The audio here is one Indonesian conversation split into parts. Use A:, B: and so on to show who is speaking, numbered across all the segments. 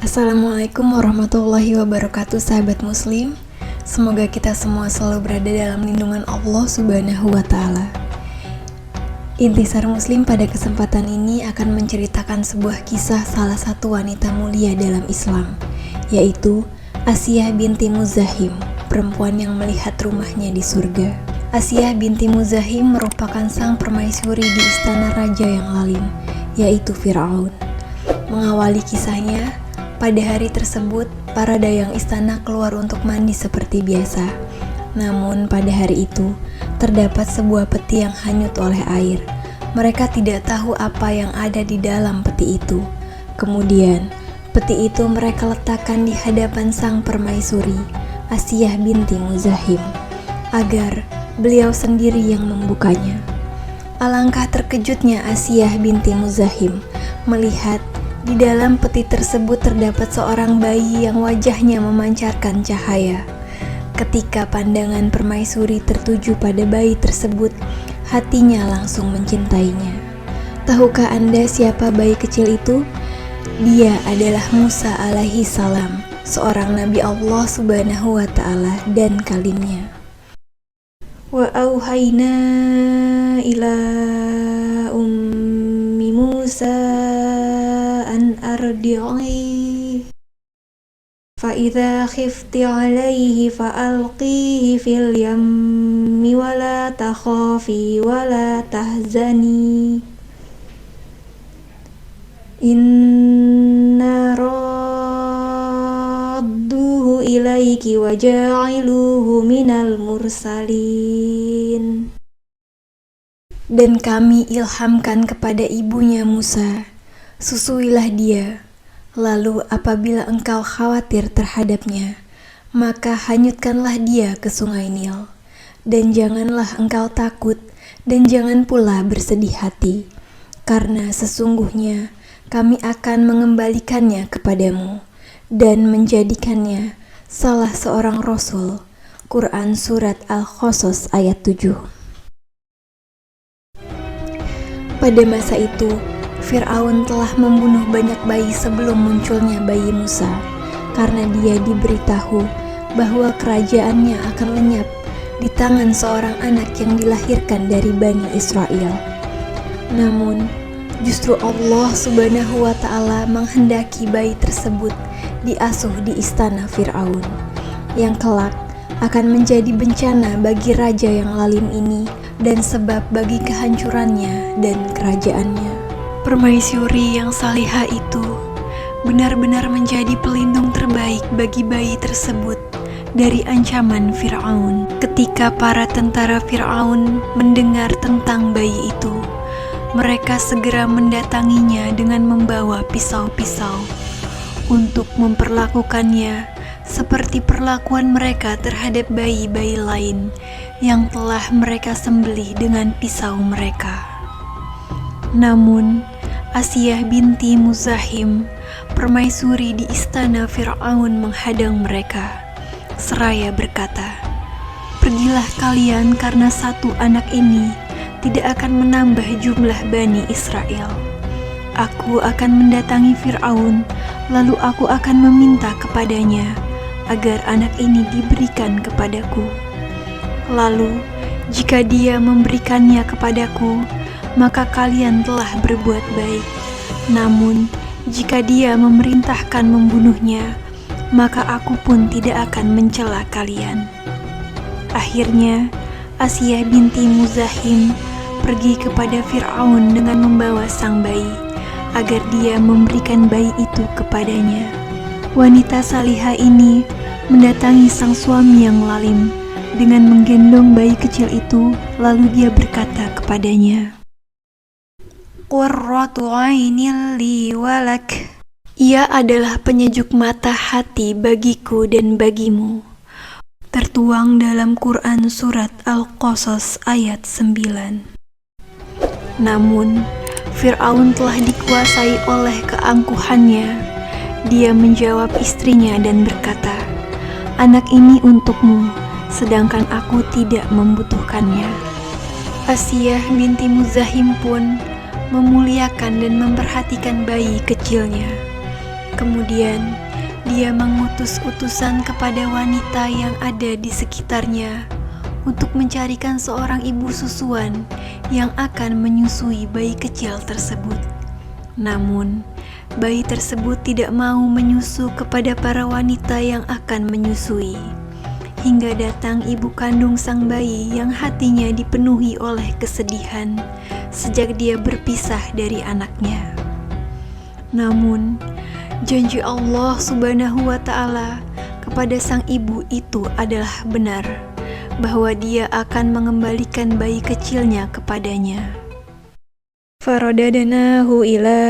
A: Assalamualaikum warahmatullahi wabarakatuh, sahabat muslim. Semoga kita semua selalu berada dalam lindungan Allah Subhanahu wa Ta'ala. Intisar Muslim pada kesempatan ini akan menceritakan sebuah kisah salah satu wanita mulia dalam Islam, yaitu Asiyah binti Muzahim, perempuan yang melihat rumahnya di surga. Asiyah binti Muzahim merupakan sang permaisuri di istana raja yang lalim, yaitu Fir'aun. Mengawali kisahnya, pada hari tersebut, para dayang istana keluar untuk mandi seperti biasa. Namun pada hari itu, terdapat sebuah peti yang hanyut oleh air. Mereka tidak tahu apa yang ada di dalam peti itu. Kemudian, peti itu mereka letakkan di hadapan sang permaisuri, Asiyah binti Muzahim, agar beliau sendiri yang membukanya. Alangkah terkejutnya Asiyah binti Muzahim melihat di dalam peti tersebut terdapat seorang bayi yang wajahnya memancarkan cahaya. Ketika pandangan permaisuri tertuju pada bayi tersebut, hatinya langsung mencintainya. Tahukah Anda siapa bayi kecil itu? Dia adalah Musa alaihi salam, seorang nabi Allah Subhanahu wa Ta'ala dan kalimnya. Wa auhayna ila ummi Musa an ardi'i فَإِذَا خِفْتِ عَلَيْهِ فَأَلْقِيهِ فِي الْيَمِّ وَلَا تَخَافِي وَلَا تَحْزَنِي إِنَّا رَادُّوهُ إِلَيْكِ وَجَاعِلُوهُ مِنَ الْمُرْسَلِينَ. Dan kami ilhamkan kepada ibunya Musa, susuilah dia. Lalu apabila engkau khawatir terhadapnya, maka hanyutkanlah dia ke sungai Nil. Dan janganlah engkau takut, dan jangan pula bersedih hati, karena sesungguhnya kami akan mengembalikannya kepadamu, dan menjadikannya salah seorang Rasul. Quran Surat Al-Qasas ayat 7. Pada masa itu, Fir'aun telah membunuh banyak bayi sebelum munculnya bayi Musa, karena dia diberitahu bahwa kerajaannya akan lenyap di tangan seorang anak yang dilahirkan dari Bani Israel. Namun, justru Allah Subhanahu wa Ta'ala menghendaki bayi tersebut diasuh di istana Fir'aun, yang kelak akan menjadi bencana bagi raja yang lalim ini dan sebab bagi kehancurannya dan kerajaannya. Permaisuri yang salihah itu benar-benar menjadi pelindung terbaik bagi bayi tersebut dari ancaman Fir'aun. Ketika para tentara Fir'aun mendengar tentang bayi itu, mereka segera mendatanginya dengan membawa pisau-pisau untuk memperlakukannya seperti perlakuan mereka terhadap bayi-bayi lain yang telah mereka sembelih dengan pisau mereka. Namun, Asiyah binti Muzahim, permaisuri di istana Fir'aun, menghadang mereka, seraya berkata, "Pergilah kalian, karena satu anak ini tidak akan menambah jumlah Bani Israel. Aku akan mendatangi Fir'aun, lalu aku akan meminta kepadanya agar anak ini diberikan kepadaku. Lalu, jika dia memberikannya kepadaku, maka kalian telah berbuat baik. Namun, jika dia memerintahkan membunuhnya, maka aku pun tidak akan mencela kalian." Akhirnya, Asiyah binti Muzahim pergi kepada Fir'aun dengan membawa sang bayi, agar dia memberikan bayi itu kepadanya. Wanita salihah ini mendatangi sang suami yang lalim dengan menggendong bayi kecil itu, lalu dia berkata kepadanya, "Qurratu 'ainin li walak." Ia adalah penyejuk mata hati bagiku dan bagimu. Tertuang dalam Quran Surat Al-Qasas ayat 9. Namun, Fir'aun telah dikuasai oleh keangkuhannya. Dia menjawab istrinya dan berkata, "Anak ini untukmu, sedangkan aku tidak membutuhkannya." Asiyah binti Muzahim pun memuliakan dan memperhatikan bayi kecilnya. Kemudian dia mengutus utusan kepada wanita yang ada di sekitarnya untuk mencarikan seorang ibu susuan yang akan menyusui bayi kecil tersebut. Namun, bayi tersebut tidak mau menyusu kepada para wanita yang akan menyusui. Hingga datang ibu kandung sang bayi yang hatinya dipenuhi oleh kesedihan sejak dia berpisah dari anaknya. Namun, janji Allah Subhanahu wa Ta'ala kepada sang ibu itu adalah benar, bahwa dia akan mengembalikan bayi kecilnya kepadanya. Faradadnahu ila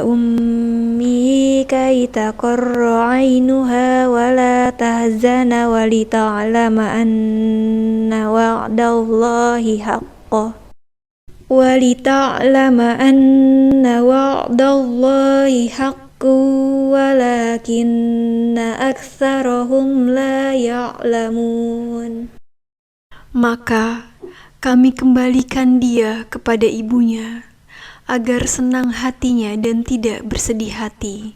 A: ummi kay taqarra 'ainuha wa la tahzana wa li ta'lama anna wa'dallahi haqqun wa li ta'lama anna wa'dallahi haqqun walakinna aktsarahum la ya'lamun. Maka kami kembalikan dia kepada ibunya, agar senang hatinya dan tidak bersedih hati,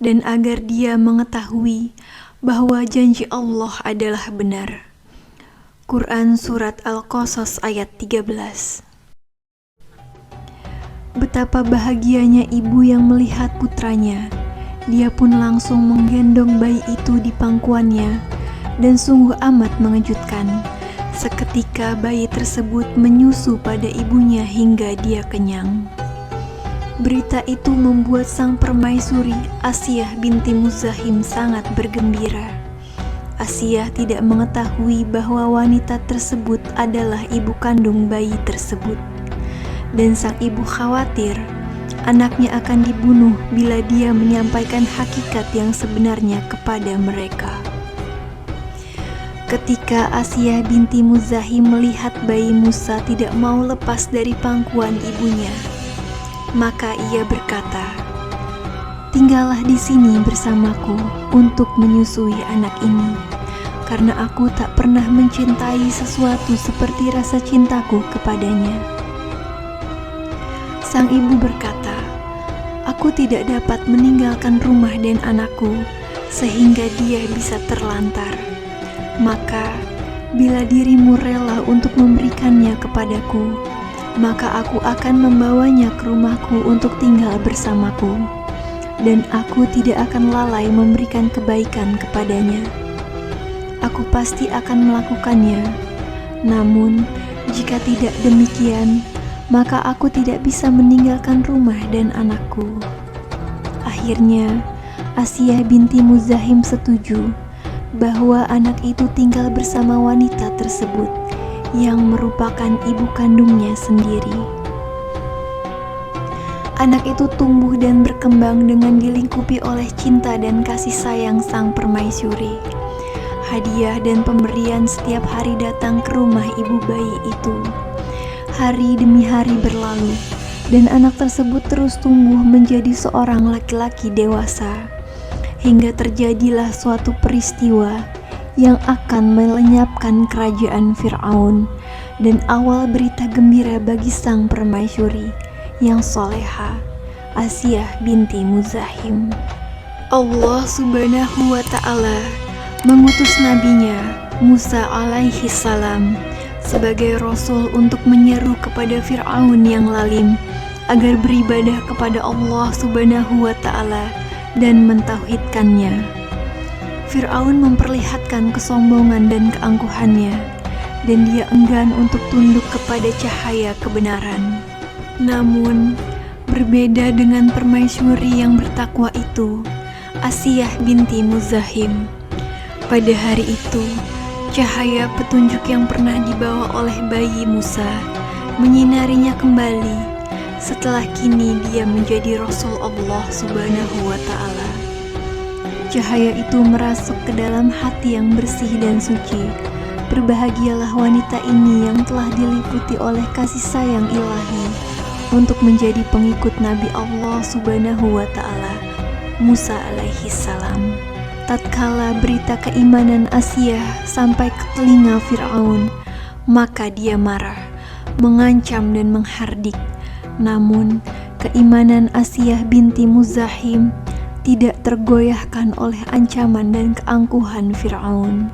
A: dan agar dia mengetahui bahwa janji Allah adalah benar. Quran Surat Al-Qasas ayat 13. Betapa bahagianya ibu yang melihat putranya. Dia pun langsung menggendong bayi itu di pangkuannya, dan sungguh amat mengejutkan. Seketika bayi tersebut menyusu pada ibunya hingga dia kenyang. Berita itu membuat sang permaisuri Asiyah binti Muzahim sangat bergembira. Asiyah tidak mengetahui bahwa wanita tersebut adalah ibu kandung bayi tersebut. Dan sang ibu khawatir anaknya akan dibunuh bila dia menyampaikan hakikat yang sebenarnya kepada mereka. Ketika Asiyah binti Muzahim melihat bayi Musa tidak mau lepas dari pangkuan ibunya, maka ia berkata, "Tinggallah di sini bersamaku untuk menyusui anak ini, karena aku tak pernah mencintai sesuatu seperti rasa cintaku kepadanya." Sang ibu berkata, "Aku tidak dapat meninggalkan rumah dan anakku, sehingga dia bisa terlantar. Maka, bila dirimu rela untuk memberikannya kepadaku, maka aku akan membawanya ke rumahku untuk tinggal bersamaku, dan aku tidak akan lalai memberikan kebaikan kepadanya. Aku pasti akan melakukannya. Namun, jika tidak demikian, maka aku tidak bisa meninggalkan rumah dan anakku." Akhirnya, Asiyah binti Muzahim setuju bahwa anak itu tinggal bersama wanita tersebut yang merupakan ibu kandungnya sendiri. Anak itu tumbuh dan berkembang dengan dilingkupi oleh cinta dan kasih sayang sang permaisuri. Hadiah dan pemberian setiap hari datang ke rumah ibu bayi itu. Hari demi hari berlalu, dan anak tersebut terus tumbuh menjadi seorang laki-laki dewasa, hingga terjadilah suatu peristiwa yang akan melenyapkan kerajaan Fir'aun, dan awal berita gembira bagi sang permaisuri yang soleha, Asiyah binti Muzahim. Allah Subhanahu wa Ta'ala mengutus nabinya Musa alaihi salam sebagai rasul untuk menyeru kepada Fir'aun yang lalim agar beribadah kepada Allah Subhanahu wa Ta'ala dan mentauhidkannya. Fir'aun memperlihatkan kesombongan dan keangkuhannya, dan dia enggan untuk tunduk kepada cahaya kebenaran. Namun, berbeda dengan permaisuri yang bertakwa itu, Asiyah binti Muzahim, pada hari itu, cahaya petunjuk yang pernah dibawa oleh bayi Musa menyinarinya kembali setelah kini dia menjadi Rasul Allah Subhanahu wa Ta'ala. Cahaya itu merasuk ke dalam hati yang bersih dan suci. Berbahagialah wanita ini yang telah diliputi oleh kasih sayang ilahi, untuk menjadi pengikut Nabi Allah Subhanahu wa Ta'ala, Musa alaihi salam. Tatkala berita keimanan Asiyah sampai ke telinga Fir'aun, maka dia marah, mengancam dan menghardik. Namun, keimanan Asiyah binti Muzahim tidak tergoyahkan oleh ancaman dan keangkuhan Fir'aun.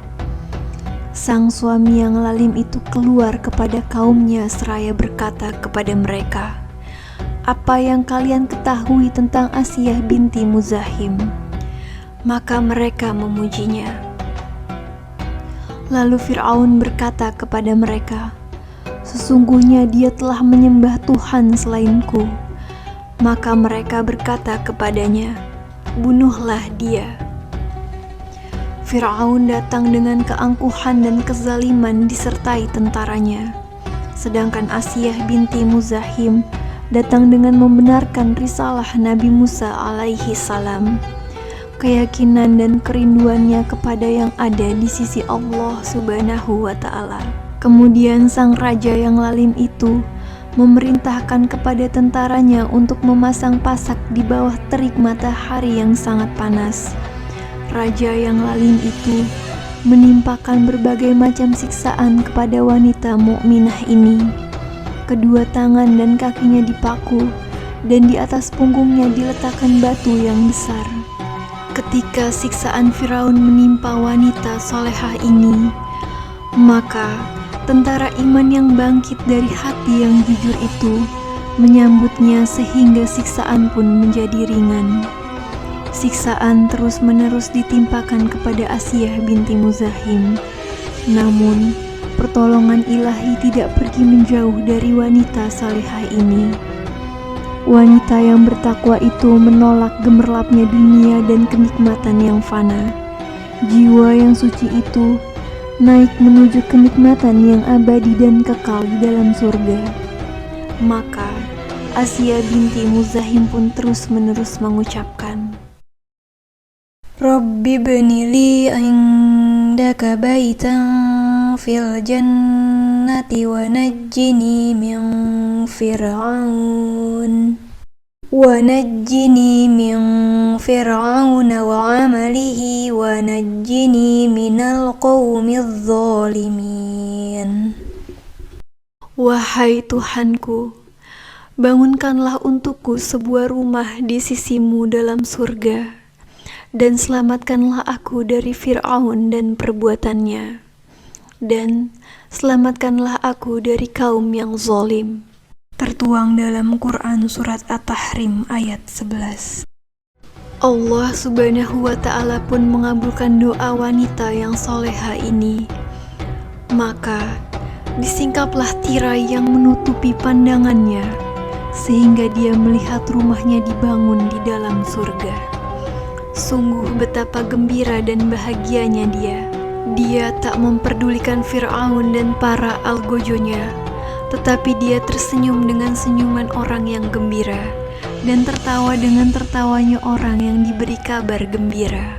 A: Sang suami yang lalim itu keluar kepada kaumnya seraya berkata kepada mereka, "Apa yang kalian ketahui tentang Asiyah binti Muzahim?" Maka mereka memujinya. Lalu Fir'aun berkata kepada mereka, "Sesungguhnya dia telah menyembah Tuhan selainku." Maka mereka berkata kepadanya, "Bunuhlah dia." Fir'aun datang dengan keangkuhan dan kezaliman disertai tentaranya. Sedangkan Asiyah binti Muzahim datang dengan membenarkan risalah Nabi Musa alaihi salam. Keyakinan dan kerinduannya kepada yang ada di sisi Allah Subhanahu wa Ta'ala. Kemudian sang raja yang lalim itu memerintahkan kepada tentaranya untuk memasang pasak di bawah terik matahari yang sangat panas. Raja yang lalim itu menimpakan berbagai macam siksaan kepada wanita mukminah ini. Kedua tangan dan kakinya dipaku, dan di atas punggungnya diletakkan batu yang besar. Ketika siksaan Firaun menimpa wanita solehah ini, maka tentara iman yang bangkit dari hati yang jujur itu menyambutnya sehingga siksaan pun menjadi ringan. Siksaan terus-menerus ditimpakan kepada Asiyah binti Muzahim. Namun, pertolongan ilahi tidak pergi menjauh dari wanita salihah ini. Wanita yang bertakwa itu menolak gemerlapnya dunia dan kenikmatan yang fana. Jiwa yang suci itu naik menuju kenikmatan yang abadi dan kekal di dalam surga. Maka, Asiyah binti Muzahim pun terus-menerus mengucapkan, "Rabbi bni li indaka baitan fil jannati wa najjini min fir'aun wa amalihi wa najjini minal qawmidz zalimin." Wahai Tuhanku, bangunkanlah untukku sebuah rumah di sisimu dalam surga, dan selamatkanlah aku dari Fir'aun dan perbuatannya, dan selamatkanlah aku dari kaum yang zalim. Tertuang dalam Quran Surat At-Tahrim ayat 11. Allah Subhanahu wa Ta'ala pun mengabulkan doa wanita yang soleha ini. Maka disingkaplah tirai yang menutupi pandangannya, sehingga dia melihat rumahnya dibangun di dalam surga. Sungguh betapa gembira dan bahagianya dia. Dia tak memperdulikan Fir'aun dan para algojonya, tetapi dia tersenyum dengan senyuman orang yang gembira, dan tertawa dengan tertawanya orang yang diberi kabar gembira.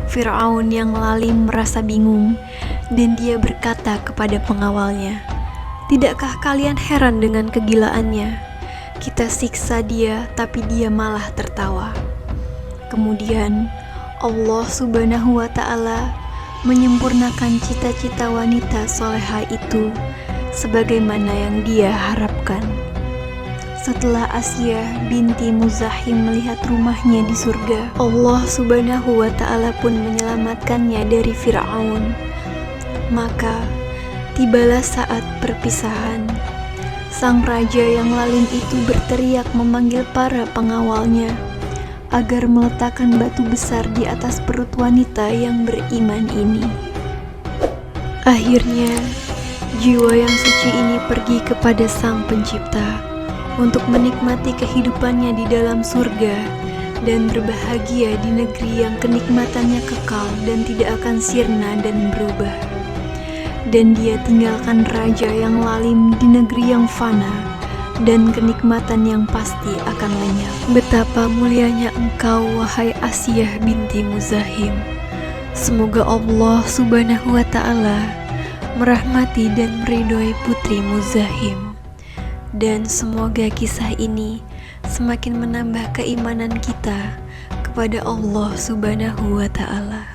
A: Fir'aun yang lalim merasa bingung, dan dia berkata kepada pengawalnya, "Tidakkah kalian heran dengan kegilaannya? Kita siksa dia, tapi dia malah tertawa." Kemudian Allah Subhanahu wa Ta'ala menyempurnakan cita-cita wanita solehah itu sebagaimana yang dia harapkan. Setelah Asiyah binti Muzahim melihat rumahnya di surga, Allah Subhanahu wa Ta'ala pun menyelamatkannya dari Fir'aun. Maka tibalah saat perpisahan. Sang raja yang lalim itu berteriak memanggil para pengawalnya agar meletakkan batu besar di atas perut wanita yang beriman ini. Akhirnya, jiwa yang suci ini pergi kepada Sang Pencipta untuk menikmati kehidupannya di dalam surga dan berbahagia di negeri yang kenikmatannya kekal dan tidak akan sirna dan berubah. Dan dia tinggalkan raja yang lalim di negeri yang fana, dan kenikmatan yang pasti akan lenyap. Betapa mulianya engkau, wahai Asiyah binti Muzahim. Semoga Allah Subhanahu wa Ta'ala merahmati dan meridhoi putri Muzahim. Dan semoga kisah ini semakin menambah keimanan kita kepada Allah Subhanahu wa Ta'ala.